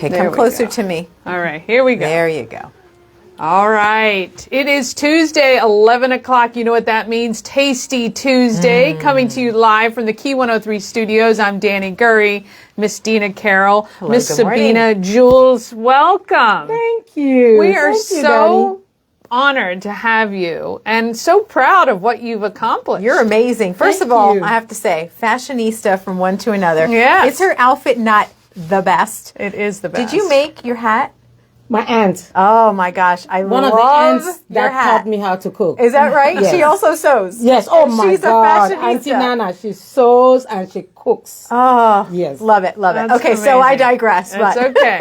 Okay, There come we closer go. to me. All right, here we go. There you go. All right. It is Tuesday, 11 o'clock. You know what that means. Tasty Tuesday. Coming to you live from the Key 103 studios. I'm Danny Gurry, Miss Dina Carroll, Hello, Miss good Sabina morning. Jules. Welcome. Thank you. We are Thank you, so honored to have you and so proud of what you've accomplished. You're amazing. First Thank of all, you. I have to say, fashionista from one to another. Yes. Is her outfit not the best? It is the best. Did you make your hat? My aunt, Oh my gosh, I one love of the aunts your that hat. taught me how to cook. Is that right? Yes. She also sews. Yes. Oh my She's God, a fashionista. Auntie Nana, she sews and she cooks. Oh, Yes. love it, love it. That's Okay, so I amazing. digress. That's but okay.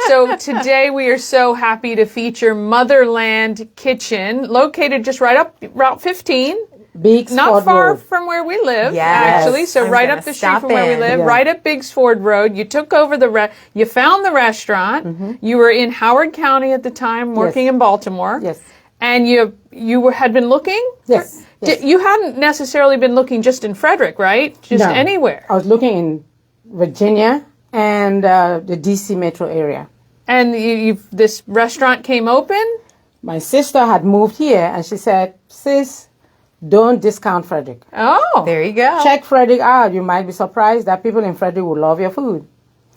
So today we are so happy to feature Motherland Kitchen, located just right up Route 15. Big Not Sport far Road. from where we live, Yes. actually. So I'm right gonna up the street stop from where we in. live, Yeah. right up Bigsford Road. You took over you found the restaurant. Mm-hmm. You were in Howard County at the time, working in Baltimore. Yes. And had been looking? Yes. Yes. You hadn't necessarily been looking just in Frederick, right? Just No. anywhere. I was looking in Virginia and the DC metro area. And this restaurant came open? My sister had moved here and she said, "Sis, don't discount Frederick. Oh. there you go. Check Frederick out. You might be surprised that people in Frederick will love your food."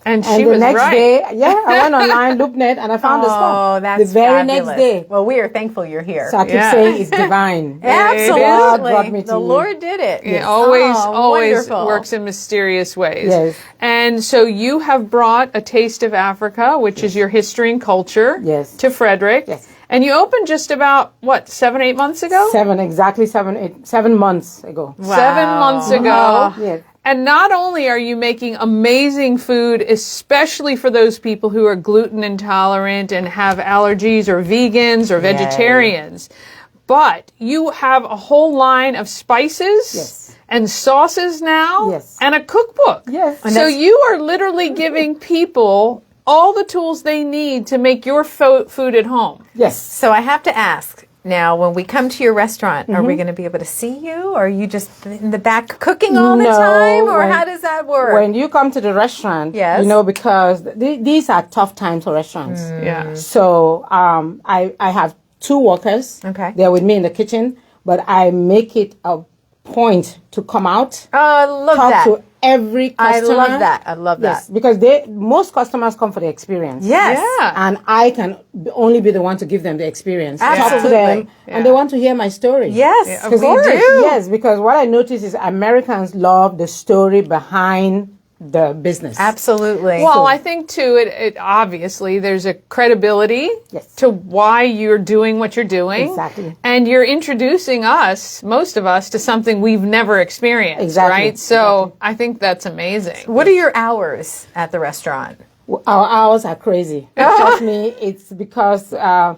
And And she the was next right. day, I went online, LoopNet, and I found the spot. Oh, that's the very fabulous. next day. Well, we are thankful you're here. So I keep Yeah. saying it's divine. Absolutely. God brought me to the you. Lord did it. It always Oh, wonderful. works in mysterious ways. Yes. And so you have brought A Taste of Africa, which is your history and culture, Yes. to Frederick. Yes. And you opened just about, 7-8 months ago? 7 months ago. 7 months ago. Oh. Yes. And not only are you making amazing food, especially for those people who are gluten intolerant and have allergies or vegans or vegetarians, but you have a whole line of spices Yes. and sauces now Yes. and a cookbook. Yes. And So you are literally giving people all the tools they need to make your food at home. Yes. So I have to ask now, when we come to your restaurant, are Mm-hmm. we going to be able to see you? Or are you just in the back cooking all the No, time? Or when- how does that work? When you come to the restaurant, Yes. because these are tough times for restaurants. Yeah. So I have 2 workers. Okay. They're with me in the kitchen, but I make it a point to come out, Oh, I love talk that. to every I customer. love that. I love Yes, that. because most customers come for the experience. Yes. Yeah. And I can only be the one to give them the experience. Talk to Absolutely. them, and they want to hear my story. Yes, Yeah, of we course. do. Yes, because what I notice is Americans love the story behind the business. Absolutely. Well, I think too, it obviously there's a credibility Yes. to why you're doing what you're doing. Exactly. And you're introducing most of us, to something we've never experienced. Exactly. Right? So I think that's amazing. What are your hours at the restaurant? Our hours are crazy. Trust me, it's because a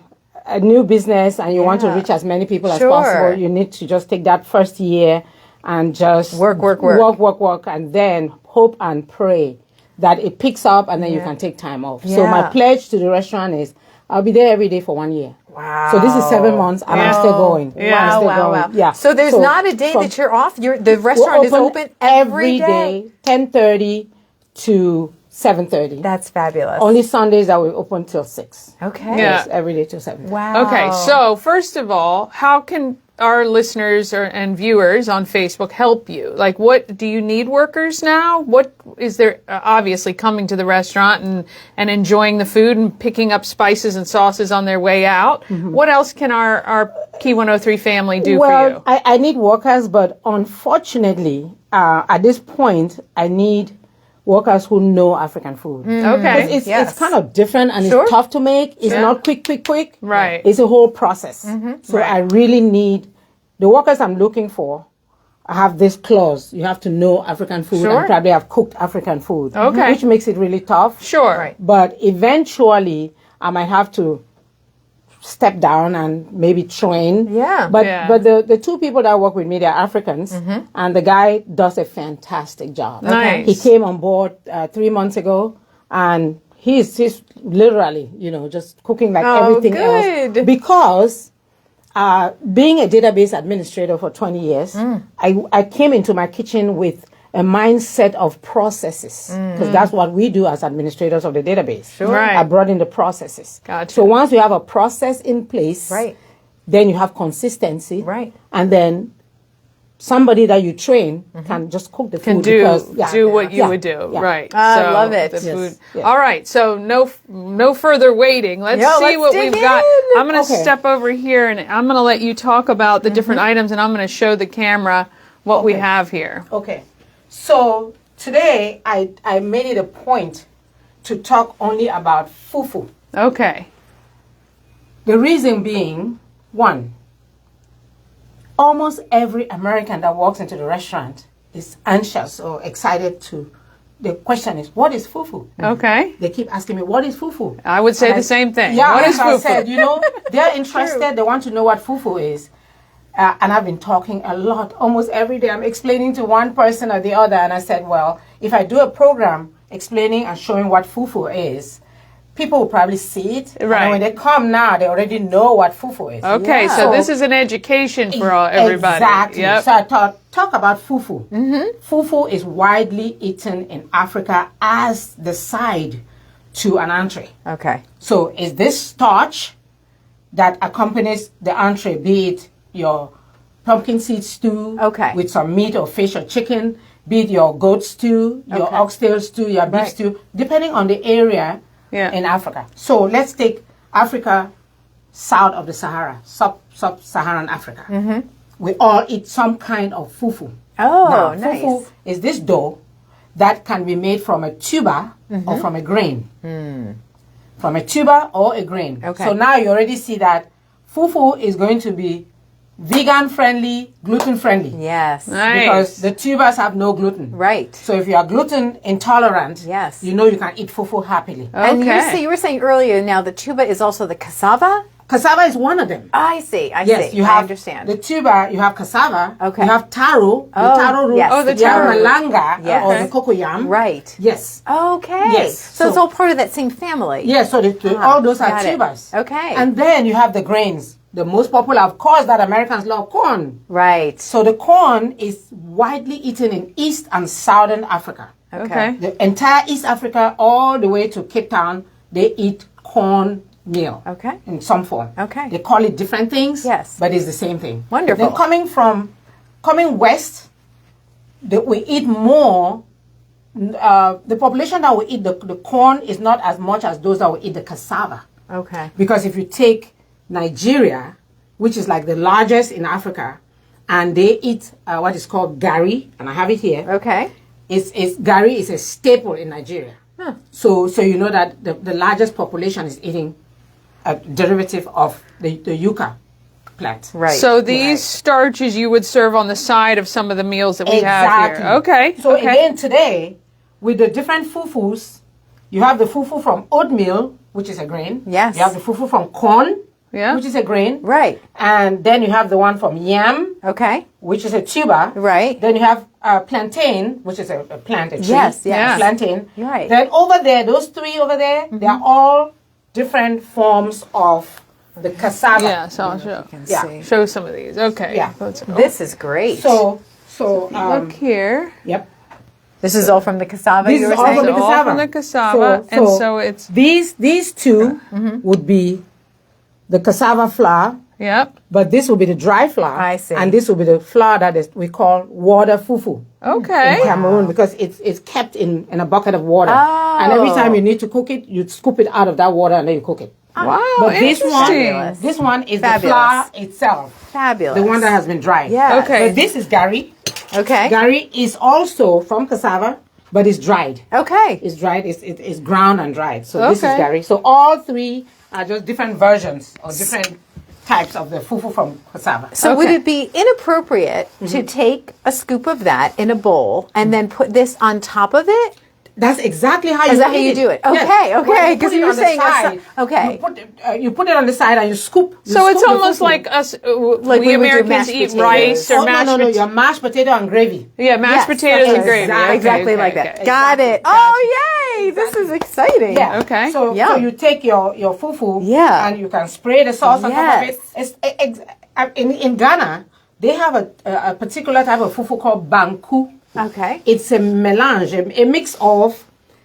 new business and you want to Yeah. reach as many people as Sure. possible. You need to just take that first year and just Work. and then hope and pray that it picks up and then you can take time off. So my Yeah. pledge to the restaurant is I'll be there every day for 1 year. Wow. So this is 7 months and I'm still going. Yeah. I'm Wow, still wow, going. wow. Yeah. So there's not a day from- that you're off? The we're restaurant is open every day? 10:30 to 7:30. That's fabulous. Only Sundays that we open till 6. Okay. Yeah. Yes, every day till 7. Wow. Okay, so first of all, how can our listeners and viewers on Facebook help you? Like, what do you need workers now? What is there? Obviously, coming to the restaurant and enjoying the food and picking up spices and sauces on their way out. What else can our Key 103 family do for you? Well, I need workers, but unfortunately, at this point, I need workers who know African food. Okay. It's Yes. kind of different and Sure. it's tough to make. It's Yeah. not quick. Right. It's a whole process. So Right. I really need the workers I'm looking for. I have this clause. You have to know African food Sure. and probably have cooked African food. Okay. Which makes it really tough. Sure. Right. But eventually, I might have to step down and maybe train. Yeah. But Yeah. but the 2 people that work with me, they're Africans, and the guy does a fantastic job. Nice. He came on board 3 months ago, and he's literally, just cooking like Oh, everything good. else. Because being a database administrator for 20 years, I came into my kitchen with a mindset of processes, because that's what we do as administrators of the database. Sure. Right. I brought in the processes. Gotcha. So once you have a process in place, Right. then you have consistency. Right. And then somebody that you train can just cook the Can food. do because, do what you yeah, would do, yeah. right? I love it. The Yes, food. yes. All right, so no further waiting. Let's Yeah, see let's what dig we've got. in. I'm going to Okay. step over here and I'm going to let you talk about the different items, and I'm going to show the camera what we Okay. have here. Okay. So today I made it a point to talk only about fufu. Okay. The reason being, one, almost every American that walks into the restaurant is anxious or excited to. The question is, what is fufu? Okay. They keep asking me, what is fufu? I would say And the same thing. Yeah, What is as I fufu? said, they're interested. They want to know what fufu is. And I've been talking a lot, almost every day. I'm explaining to one person or the other. And I said, well, if I do a program explaining and showing what fufu is, people will probably see it. Right. And when they come now, they already know what fufu is. Okay, Yeah. so this is an education for everybody. Exactly. Yep. So I thought, talk about fufu. Fufu is widely eaten in Africa as the side to an entree. Okay. So is this starch that accompanies the entree, be it your pumpkin seed stew Okay. with some meat or fish or chicken, be it your goat stew, your Okay. oxtail stew, your beef Right. stew, depending on the area Yeah. in Africa. So let's take Africa south of the Sahara, sub-Saharan Africa. We all eat some kind of fufu. Oh, Now, nice. fufu is this dough that can be made from a tuber or from a grain. From a tuber or a grain. Okay. So now you already see that fufu is going to be vegan friendly, gluten friendly. Yes. Nice. Because the tubers have no gluten. Right. So if you are gluten intolerant, Yes. you know you can eat fufu happily. And Okay. you were saying earlier now the tuba is also the cassava? Cassava is one of them. I see. I Yes, see. you I have understand. the tuber, you have cassava, Okay. you have taro, the Oh, taro root, yes, Oh, the you have taro root. malanga Yes. or Okay. the cocoyam. Right. Yes. Okay. Yes. So, it's So- all part of that same family. Yeah, so all those are got it. tubers. Okay. And then you have the grains. The most popular, of course, that Americans love corn. Right. So the corn is widely eaten in East and Southern Africa. Okay. The entire East Africa, all the way to Cape Town, they eat corn meal. Okay. In some form. Okay. They call it different things. Yes. But it's the same thing. Wonderful. Then coming west, we eat more. The population that will eat the corn is not as much as those that will eat the cassava. Okay. Because if you take Nigeria, which is like the largest in Africa, and they eat what is called gari, and I have it here. Okay. Gari is a staple in Nigeria. So you know that the largest population is eating a derivative of the yucca plant. Right. So these starches you would serve on the side of some of the meals that we have Exactly. here. Okay. So okay. again today, with the different fufus, you have the fufu from oatmeal, which is a grain. Yes. You have the fufu from corn, Yeah. which is a grain. Right. And then you have the one from yam, Okay. which is a tuber. Right. Then you have plantain, which is a plant, a tree. Yes, yes. Yeah. Plantain. Right. Then over there, those three over there, they are all different forms of the cassava. Yeah, so I'll show, Yeah. show some of these. Okay. Yeah. Let's go. This is great. So Look here. yep. this is all from the cassava This you is were all saying? from the All cassava. from the cassava. And so it's, these two would be the cassava flour, yep. but this will be the dry flour. I see. And this will be the flour that we call water fufu. Okay. In Cameroon, because it's kept in a bucket of water. Oh. And every time you need to cook it, you scoop it out of that water and then you cook it. Wow. But this interesting. this one is Fabulous. the flour itself. Fabulous. The one that has been dried. Yeah. Okay. But this is gari. Okay. Gari is also from cassava, but it's dried. Okay. It's dried. It's ground and dried. So this is Okay. gari. So all three are just different versions or different types of the fufu from cassava. So would Okay. it be inappropriate to take a scoop of that in a bowl and then put this on top of it? That's exactly how you Is that how eat you it. do it? Yes. Okay, When okay, you put 'cause it you were on the saying a side, okay. You put it on the side and you scoop. You So it's scoop the almost fufu. like us, Like we we would do Americans mashed eat potatoes. rice or Oh, mashed no, potatoes. your mashed potato and gravy. Yeah, mashed Yes, potatoes and okay. gravy. Okay, Exactly okay, like okay. that. Got it. Exactly. Oh, yay! This is exciting. Yeah. Okay. So you take your fufu. Yeah. And you can spray the sauce on top of Yes. it. In Ghana, they have a particular type of fufu called banku. Okay. It's a melange, a mix of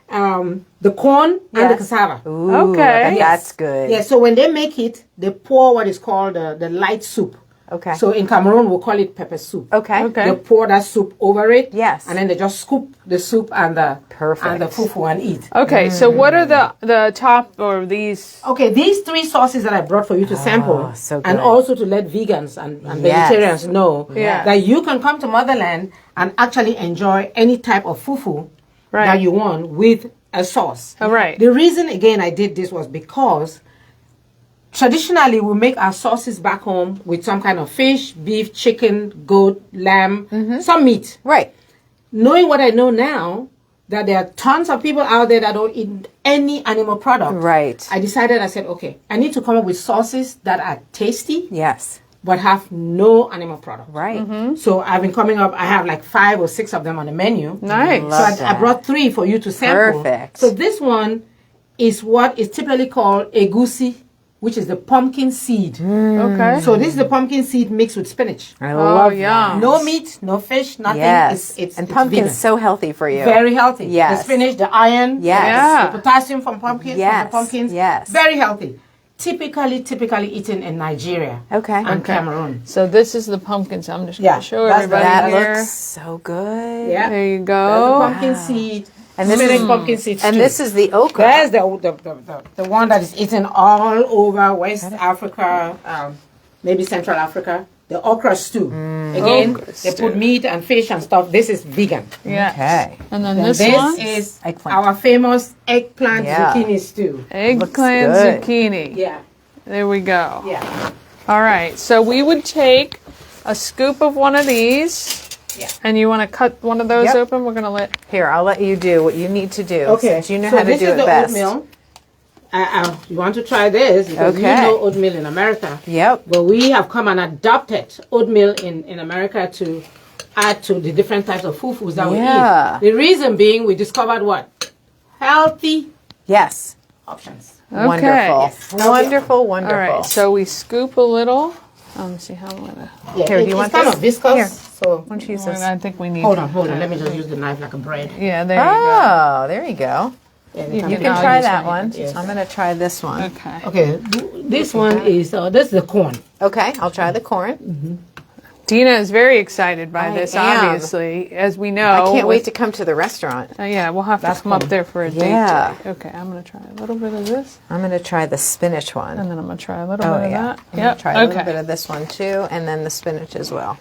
the corn and the cassava. Ooh, Okay. that's good. Yeah, so when they make it, they pour what is called the light soup. Okay. So in Cameroon, we'll call it pepper soup. Okay. Okay. They pour that soup over it. Yes. And then they just scoop the soup and the Perfect. and the fufu and eat. Okay, so what are the top or these? Okay, these 3 sauces that I brought for you to sample, so and good. also to let vegans and Yes. vegetarians know Yeah. that you can come to Motherland and actually enjoy any type of fufu Right. that you want with a sauce. Oh, right. The reason, again, I did this was because traditionally we make our sauces back home with some kind of fish, beef, chicken, goat, lamb, some meat. Right. Knowing what I know now, that there are tons of people out there that don't eat any animal product. Right. I decided, I said, okay, I need to come up with sauces that are tasty, Yes. but have no animal product. Right. So I've been coming up, I have like 5 or 6 of them on the menu. Nice. So I brought 3 for you to sample. Perfect. So this one is what is typically called egusi, which is the pumpkin seed. Okay. So this is the pumpkin seed mixed with spinach. I Oh, love yeah. No meat, no fish, nothing. Yes. It's and it's pumpkin's vegan. so healthy for you. Very healthy. Yes. The spinach, the iron, Yes. Yeah. the potassium from pumpkins, Yes. from the pumpkins. Yes. Very healthy. Typically eaten in Nigeria Okay. and Cameroon. So this is the pumpkins. I'm just going Yeah, to show that's the- everybody That here. looks so good. Yeah. There you That's go. the pumpkin seed. And this spinach is- pumpkin seed And stew. this is the okra. There's the one that is eaten all over West Africa, maybe Central Africa. The okra stew. Again, Okra they stew. put meat and fish and stuff. This is vegan. Yeah. Okay. And then And this, this one, is Eggplant. our famous eggplant Yeah. zucchini stew. eggplant good. zucchini. Yeah, There we go. yeah, All right. So we would take a scoop of one of these. yeah. And you want to cut one of those Yep. open? We're going to let. Here, I'll let you do what you need to do. Okay, Since you know so how to this do is it the best. oatmeal. You want to try this because you Okay. know oatmeal in America. Yep. But we have come and adopted oatmeal in America to add to the different types of fufus that Yeah. we eat. The reason being we discovered what? Healthy Yes. options. Okay. Wonderful. Yes. Wonderful, wonderful. All right. So we scoop a little. Let me see how I'm going to. Yeah, Here, do you want it's kind this? of viscous. Here. So Why don't you use this? I think we need. hold on. Let me just use the knife like a bread. Yeah, there you Oh, there you go. Yeah, You You can can I'll try use that one. one. Yes. I'm going to try this one. go. Okay. Okay, this one is this is the corn. Okay, I'll try the corn. Dina is very excited by I this, am. obviously, as we know. I can't wait with- to come to the restaurant. Yeah, we'll have to come up there for a date. Yeah. day. Okay, I'm going to try a little bit of this, I'm going to try the spinach one. and then I'm going to try a little Oh, bit of yeah. that. I'm going to try a okay. little bit of this one too, and then the spinach as well.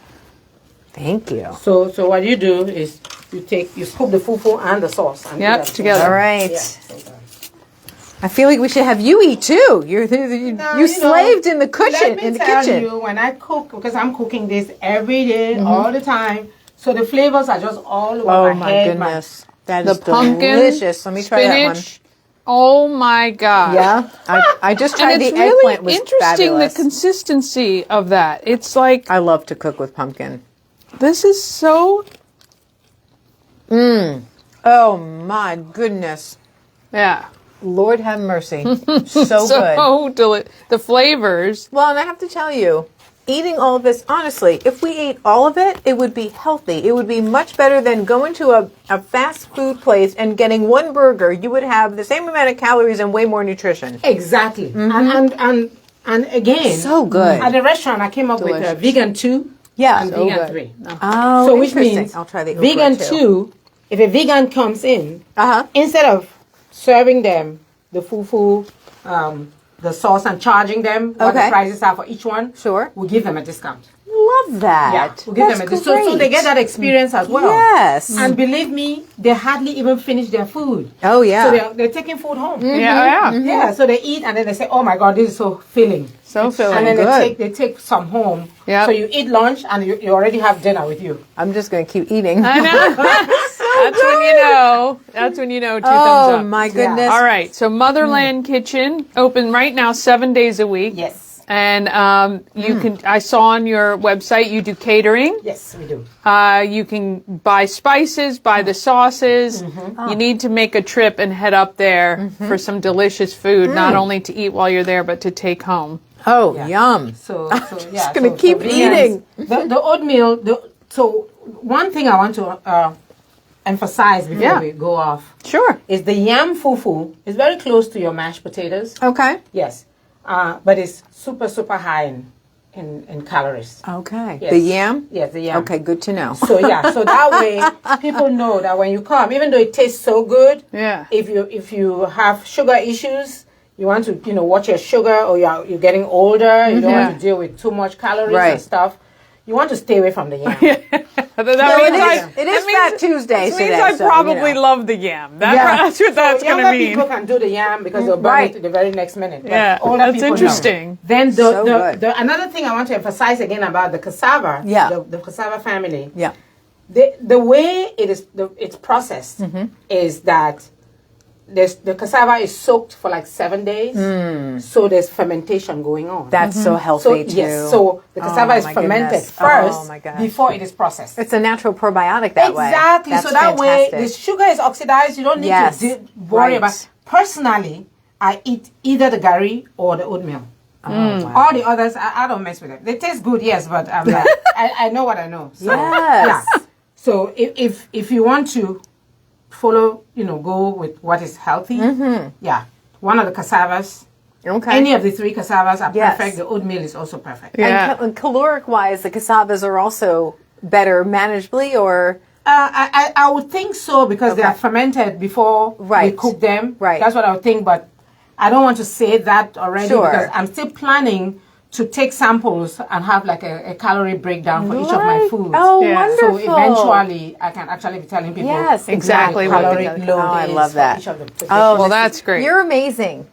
Thank you. So what you do is you scoop the fufu and the sauce. And Yep, do that together. All right. Yeah, sometimes. I feel like we should have you eat too. You Now, slaved in the Let kitchen. me In the tell kitchen. you, when I cook, because I'm cooking this every day, all the time, so the flavors are just all over Oh my my head. goodness, that The is pumpkin, delicious. Let me try that one. spinach. Oh my God. Yeah, I just And tried it's the really eggplant. Was interesting fabulous. the consistency of that. It's like, I love to cook with pumpkin. this is so, Oh my goodness, yeah. Lord have mercy, so good. So the flavors. Well, and I have to tell you, eating all of this, honestly, if we ate all of it, it would be healthy. It would be much better than going to a fast food place and getting one burger. You would have the same amount of calories and way more nutrition. Exactly. And again, So good. at the restaurant, I came up with a Delicious. vegan 2 Yeah. and So vegan good. 3. Oh, So which interesting. means I'll try the okra vegan too. 2, if a vegan comes in, Uh-huh. instead of serving them the fufu, the sauce and charging them what the Okay. prices are for each one, Sure. we'll give them a discount. Love that. Yeah, we'll give them a discount. So they get that experience as well. Yes. And believe me, they hardly even finish their food. Oh, yeah. So they're taking food home. Yeah, yeah. Yeah, so they eat and then they say, "Oh my God, this is so filling." So filling. And then Good. they take some home. Yep. So you eat lunch and you already have dinner with you. I'm just going to keep eating. I know. That's when you know. That's when you know 2 thumbs Oh, up. my goodness. All right. So Motherland Kitchen open right now 7 days a week. Yes. And you can. I saw on your website you do catering. Yes, we do. You can buy spices, buy the sauces. You need to make a trip and head up there for some delicious food, not only to eat while you're there, but to take home. Oh, yum. So yeah. Just gonna keep vegans, eating. The oatmeal, So one thing I want to emphasize before we go off Sure. is the yam fufu is very close to your mashed potatoes. Okay. Yes, but it's super high in calories. Okay. Yes. The yam? Yes, the yam. Okay, good to know. So so that way people know that when you come, even though it tastes so good, Yeah. if you have sugar issues, you want to watch your sugar, or you're getting older, you don't want to deal with too much calories and stuff. You want to stay away from the yam. It is Fat Tuesday today. Means I probably love the yam. That's what that's going to Younger mean. people can do the yam because they'll burn it the very next minute. But Yeah, older that's people interesting. know. Then Another thing I want to emphasize again about the cassava, the cassava family. Yeah. The way it's processed is that the cassava is soaked for like 7 days, so there's fermentation going on. That's so healthy too. Yes, so the cassava is fermented first before it is processed. It's a natural probiotic that way. Exactly. That's so that way the sugar is oxidized. You don't need to worry about. Personally, I eat either the gari or the oatmeal. Wow. All the others, I don't mess with them. They taste good, yes, but I'm like, I know what I know. So, Yes. So if you want to follow, go with what is healthy, one of the cassavas. Okay. Any of the 3 cassavas are perfect. The oatmeal is also perfect. Yeah. And caloric-wise, the cassavas are also better manageably, or? I would think so because they are fermented before we cook them. Right. That's what I would think, but I don't want to say that already because I'm still planning to take samples and have like a calorie breakdown for each of my foods. Oh, Yeah. wonderful. So eventually I can actually be telling people exactly what the what caloric the- load I is love for that. each of the positions. Well, that's great. You're amazing.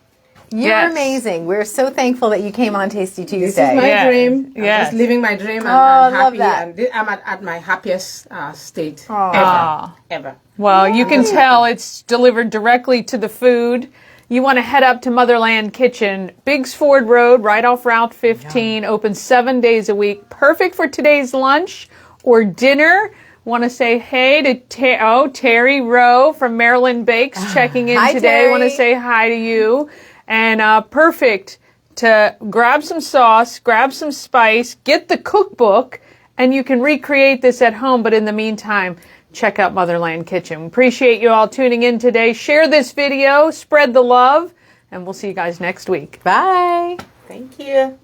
You're Yes. amazing. We're so thankful that you came on Tasty Tuesday. This is my Yeah. dream. I'm Yes. just living my dream. And I I'm love happy. that. And I'm at my happiest state Aw. ever. Well, you can tell it's delivered directly to the food. You want to head up to Motherland Kitchen, Biggs Ford Road, right off Route 15, open 7 days a week. Perfect for today's lunch or dinner. Want to say hey to Terry Rowe from Maryland Bakes checking in Hi, today. Want to Terry. say hi to you. And perfect to grab some sauce, grab some spice, get the cookbook, and you can recreate this at home. But in the meantime, check out Motherland Kitchen. Appreciate you all tuning in today. Share this video, spread the love, and we'll see you guys next week. Bye. Thank you.